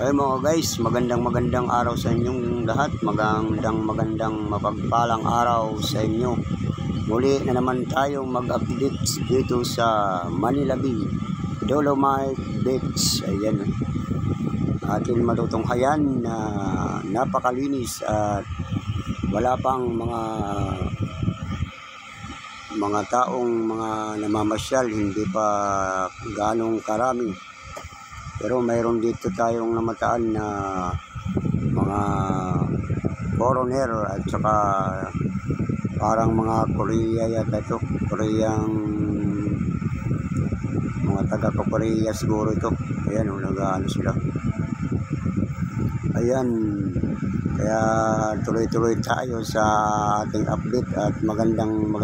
Ayun mga guys, magandang araw sa inyong lahat. Magandang mapagpalang araw sa inyo. Muli na naman tayong mag-update dito sa Manila Bay, Dolomite Beach. Ayan, atin matutunghayan na napakalinis at wala pang mga taong namamasyal, hindi pa ganong karami. Pero mayroon dito tayong namataan na mga foreigner at saka parang mga Korea yata ito. Mga taga-Korea siguro ito. Ayan, nag-ano sila. Ayan, kaya tuloy-tuloy tayo sa ating update at magandang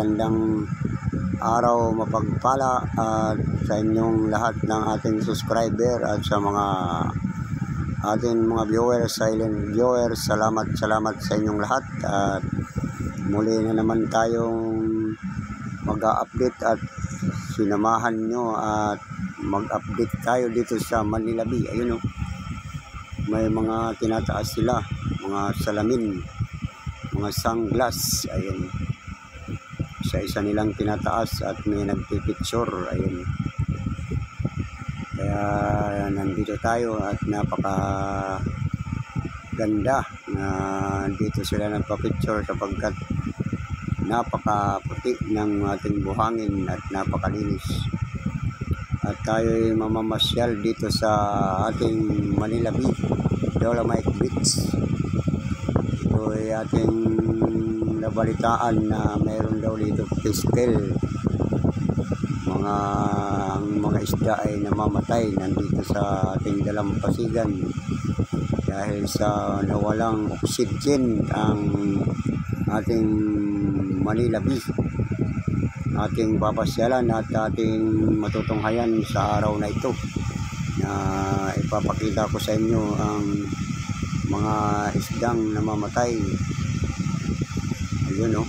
araw mapagpala at sa inyong lahat ng ating subscriber at sa mga ating mga viewers, silent viewers. Salamat sa inyong lahat at muli na naman tayong mag-update at sinamahan nyo at mag-update tayo dito sa Manila Bay. Ayun, may mga tinataas sila, mga salamin, mga sunglass. Ayun, isa nilang tinataas at may nagpipicture. Ayun, kaya nandito tayo at napaka ganda na dito sila nagpa-picture sapagkat napaka puti ng ating buhangin at napakalinis. At tayo'y mamamasyal dito sa ating Manila Bay, Dolomite Beach. Ito ay ating nabalitaan na mayroon daw dito piskel. Mga isda ay namamatay nandito sa ating dalampasigan dahil sa nawalang oxygen ang ating Manila Bay. Ating papasyalan at ating matutunghayan sa araw na ito na ipapakita ko sa inyo ang mga isdang namamatay. Ayun,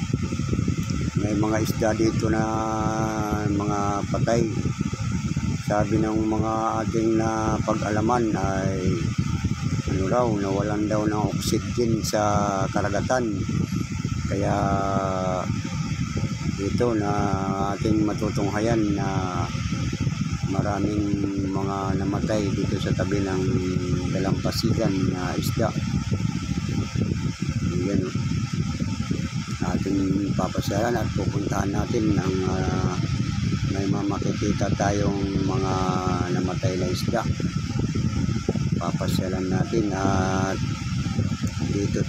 may mga isda dito na mga patay. Sabi ng mga ating na pag-alaman ay nawalan daw ng oxygen sa karagatan. Kaya dito na ating matutunghayan na maraming mga namatay dito sa tabi ng dalampasigan na isda. Yan, ating papasyalan at pupuntahan natin ang may makikita tayong mga namatay na isda. Papasyalan natin at dito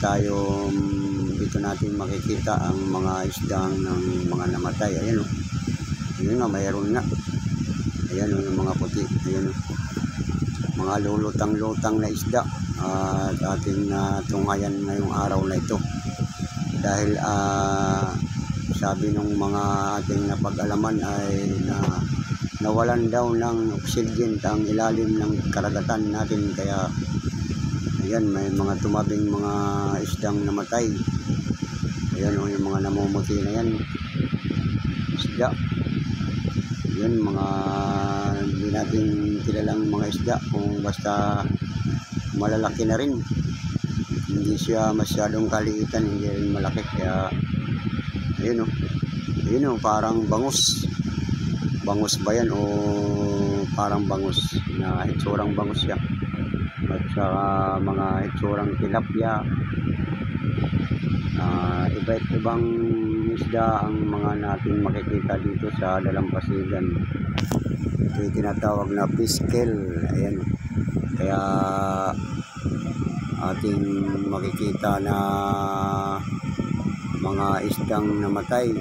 natin makikita ang mga isdang ng mga namatay. Ayan, yun nga, mayroon nga. Ayan, yung mga puti. Ayan, mga lulutang na isda at ating tunghayan ngayong araw na ito. Dahil sabi ng mga ating napag-alaman ay nawalan daw ng oxygen ang ilalim ng karagatan natin. Kaya ayan, may mga tumabing mga isdang namatay. Ayan, yung mga namumuti na yan isda. Ayan, mga hindi natin kilalang mga isda, kung basta malalaki na rin, hindi siya masyadong kaliitan, hindi rin malaki. Kaya ayun, parang bangus ba yan o parang bangus na itsurang bangus siya at saka mga itsurang tilapia. Iba't ibang isda ang mga natin makikita dito sa dalampasigan. Ito yung tinatawag na piskel. Ayan, kaya ating makikita na mga isdang namatay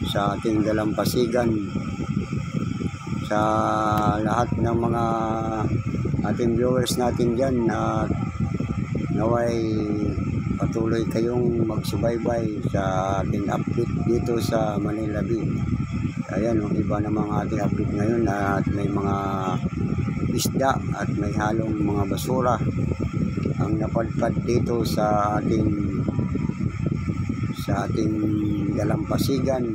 sa ating dalampasigan. Sa lahat ng mga ating viewers natin dyan at naway patuloy kayong magsubaybay sa ating update dito sa Manila Bay. Ayan, iba namang ating update ngayon at may mga isda at may halong mga basura ang napadpad dito sa ating dalampasigan.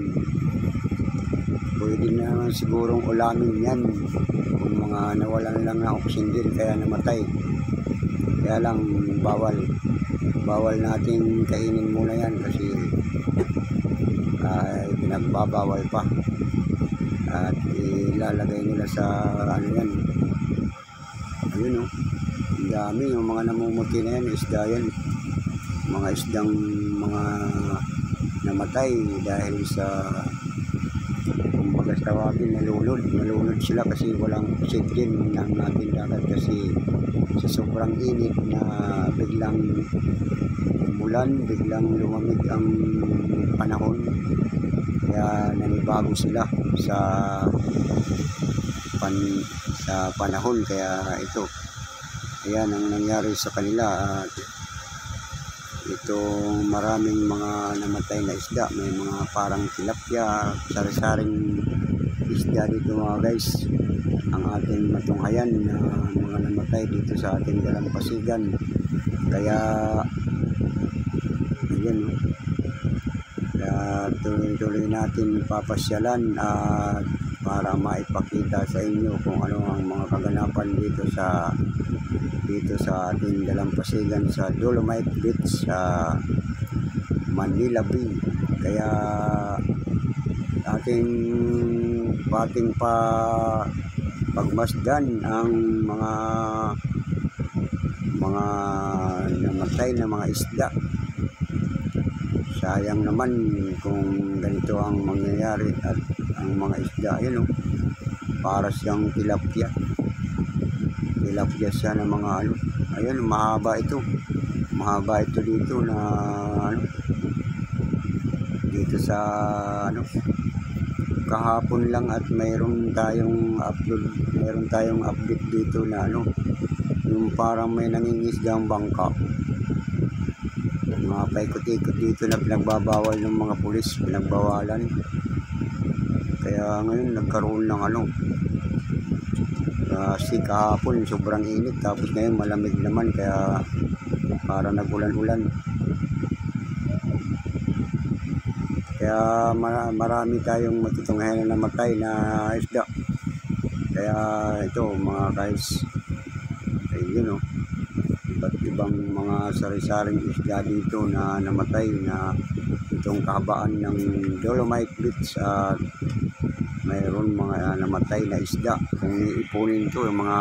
pwede na sigurong ulamin yan kung mga nawalan lang ng oxygen kaya namatay. Kaya lang bawal natin kainin muna yan kasi pinagbabawal pa at ilalagay nila sa ano yan. Ayun o, ang dami yung mga namumuti na yan, isda yan, mga isdang mga namatay dahil sa kumbaga tawagin nalunod sila kasi walang oxygen ng ating dagat kasi sa sobrang init na biglang umulan, biglang lumamig ang panahon kaya nanibago sila sa panahon kaya ito ayan ang nangyari sa kanila at itong maraming mga namatay na isda, may mga parang tilapia, sari-saring isda dito mga guys ang ating matunghayan na mga namatay dito sa ating dalampasigan. Kaya ayun, tuloy natin papasyalan at para maipakita sa inyo kung ano ang mga kaganapan dito sa ating dalampasigan sa Dolomite Beach sa Manila Bay. Kaya ating pagmasdan ang mga namatay na mga isda. Sayang naman kung ganito ang mangyayari at ang mga isda yun para siyang tilapia siya ng mga ano. Ayun, mahaba ito dito na ano, dito sa ano, kahapon lang at mayroon tayong update dito na ano, yung parang may nangingisdang bangka, mga paikot-ikot dito na pinagbabawal ng mga pulis, pinagbawalan. Kaya ngayon nagkaroon ng ano, kasi kahapon sobrang init tapos ngayon malamig naman kaya para nagulan-ulan. Kaya marami tayong matutunghayan na namatay na isda. Kaya ito mga guys, ayun iba't ibang mga sari-saring isda dito na namatay na itong kahabaan ng Dolomite Beach at mayroon mga namatay na isda. Kung iipunin ito, yung mga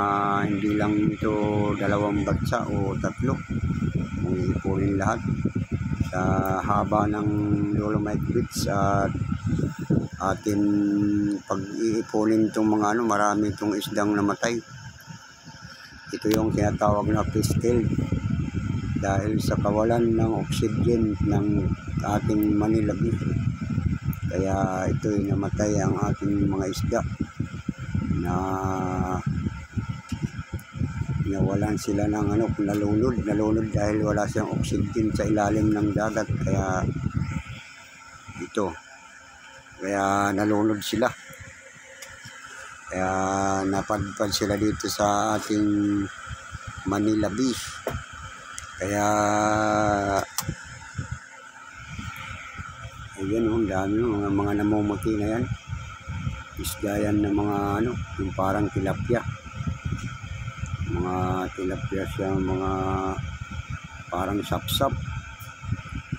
hindi lang ito 2 batsa o 3, kung iipunin lahat sa haba ng Dolomite Beach at atin pag-iipunin itong mga ano, marami itong isdang namatay. Ito yung tinatawag na fish kill dahil sa kawalan ng oxygen ng ating Manila Bay. Kaya ito ay namatay ang ating mga isda na nawalan sila ng ano, nalunod dahil wala siyang oxygen sa ilalim ng dagat. Kaya ito, kaya nalunod sila. Kaya napadpad sila dito sa ating Manila Bay. Kaya ayan ang dami mga namumuti na yan. Isda yan ng mga ano, yung parang tilapia. Mga tilapia siya, mga parang sapsap.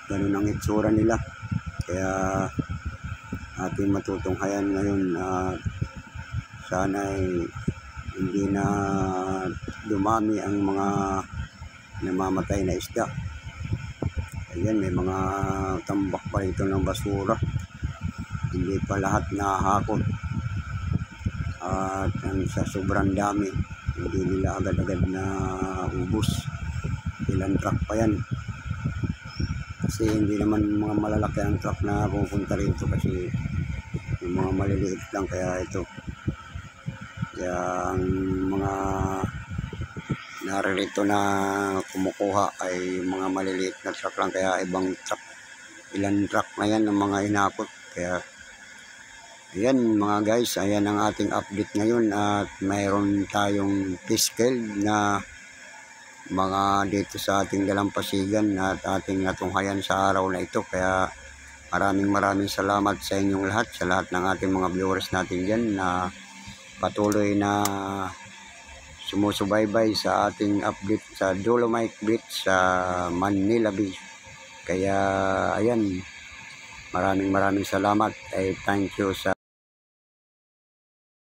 Ganun ang itsura nila. Kaya ating matutunghayan ngayon at sana ay hindi na dumami ang mga namamatay na isda. Ayan, may mga tambak pa ito ng basura, hindi pa lahat nahakot at sa sobrang dami hindi nila agad-agad na ubos. Ilang truck pa yan kasi hindi naman mga malalaki ang truck na pupunta rito kasi yung mga maliliit lang. Kaya ito, kaya ang mga naririto na kumukuha ay mga maliliit na truck lang, kaya ibang truck, ilang truck na yan ng mga inakot. Kaya ayan mga guys, ayan ang ating update ngayon at mayroon tayong fish kill na mga dito sa ating dalampasigan at ating natunghayan sa araw na ito. Kaya maraming salamat sa inyong lahat, sa lahat ng ating mga viewers natin dyan na patuloy na sumusubaybay sa ating update sa Dolomite Beach sa Manila Beach. Kaya ayan, maraming salamat. Thank you sa